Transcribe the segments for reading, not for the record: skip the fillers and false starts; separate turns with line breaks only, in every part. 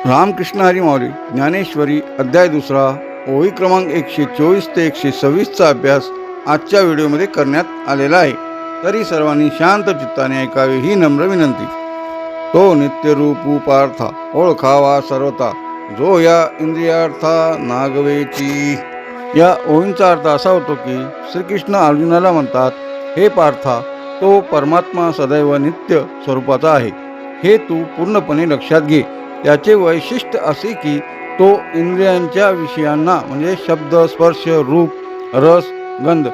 रामकृष्ण हरी माऊली ज्ञानेश्वरी अध्याय दुसरा ओळी क्रमांक 124 ते 126चा अभ्यास आजच्या व्हिडिओमध्ये करण्यात आलेला आहे. तरी सर्वांनी शांत चित्ताने ऐकावे ही नम्र विनंती. तो नित्यरूपू पार्था ओळखावा सर्वता, जो या इंद्रियार्था नागवेची. या ओळींचा अर्थ असा होतो की श्रीकृष्ण अर्जुनाला म्हणतात, हे पार्था, तो परमात्मा सदैव नित्य स्वरूपाचा आहे. हे तू पूर्णपणे लक्षात घे. त्याचे वैशिष्ट्य असे की तो इंद्रियांच्या विषयांना म्हणजे शब्द, स्पर्श, रूप, रस, गंध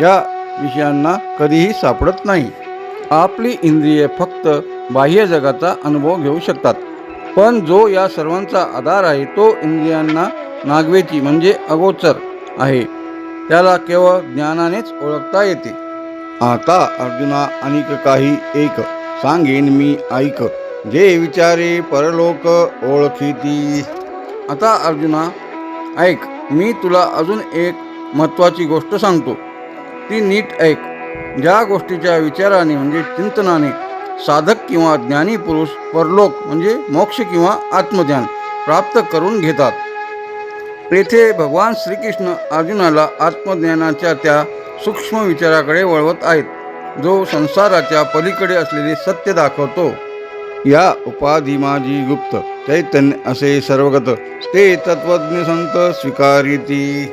या विषयांना कधीही सापडत नाही. आपली इंद्रिये फक्त बाह्य जगाचा अनुभव घेऊ शकतात, पण जो या सर्वांचा आधार आहे तो इंद्रियांना नागवेची म्हणजे अगोचर आहे. त्याला केवळ ज्ञानानेच ओळखता येते. आता अर्जुना अनेक काही एक सांगेन मी ऐक, जे विचारे परलोक ओळखीती. आता अर्जुना ऐक, मी तुला अजून एक महत्त्वाची गोष्ट सांगतो, ती नीट ऐक. ज्या गोष्टीच्या विचाराने म्हणजे चिंतनाने साधक किंवा ज्ञानी पुरुष परलोक म्हणजे मोक्ष किंवा आत्मज्ञान प्राप्त करून घेतात. येथे भगवान श्रीकृष्ण अर्जुनाला आत्मज्ञानाच्या त्या सूक्ष्म विचाराकडे वळवत आहेत, जो संसाराच्या पलीकडे असलेले सत्य दाखवतो. या उपाधी माझी गुप्त चैतन्य असे सर्वगत, ते तत्वज्ञ संत स्वीकारिती.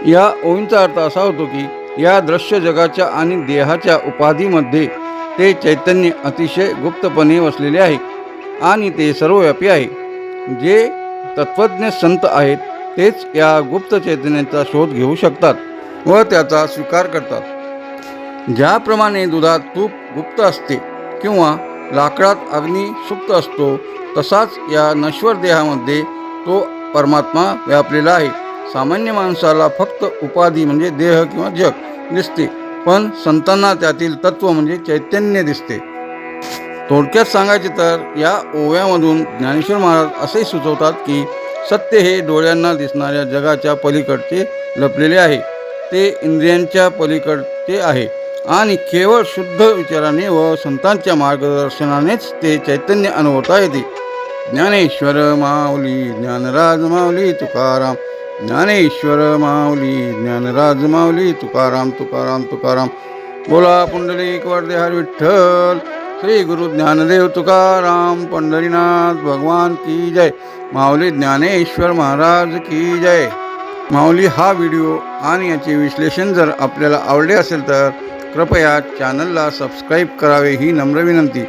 या ओळींचा अर्थ असा होतो की या दृश्य जगाच्या आणि देहाच्या उपाधीमध्ये ते चैतन्य अतिशय गुप्तपणे वसलेले आहे आणि ते सर्वव्यापी आहे. जे तत्वज्ञ संत आहेत तेच या गुप्त चैतन्याचा शोध घेऊ शकतात व त्याचा स्वीकार करतात. ज्याप्रमाणे दुधात तूप गुप्त असते किंवा लाकडात अग्नी सुप्त असतो, तसाच या नश्वर देहामध्ये तो परमात्मा व्यापलेला आहे. सामान्य माणसाला फक्त उपाधी म्हणजे देह किंवा जग दिसते, पण संतांना त्यातील तत्व म्हणजे चैतन्य दिसते. थोडक्यात सांगायचे तर या ओव्यामधून ज्ञानेश्वर महाराज असे सुचवतात की सत्य हे डोळ्यांना दिसणाऱ्या जगाच्या पलीकडचे लपलेले आहे. ते इंद्रियांच्या पलीकडचे आहे आणि केवळ शुद्ध विचाराने व संतांच्या मार्गदर्शनानेच ते चैतन्य अनुभवता येते. ज्ञानेश्वर माऊली ज्ञानराज माऊली तुकाराम, ज्ञानेश्वर माऊली ज्ञानराज माऊली तुकाराम तुकाराम तुकाराम. बोला पुंडलिक वरदे हरी विठ्ठल. श्री गुरु ज्ञानदेव तुकाराम पंढरीनाथ भगवान की जय. माऊली ज्ञानेश्वर महाराज की जय. माऊली हा व्हिडिओ आणि याचे विश्लेषण जर आपल्याला आवडले असेल तर कृपया चॅनलला सबस्क्राईब करावे ही नम्र विनंती.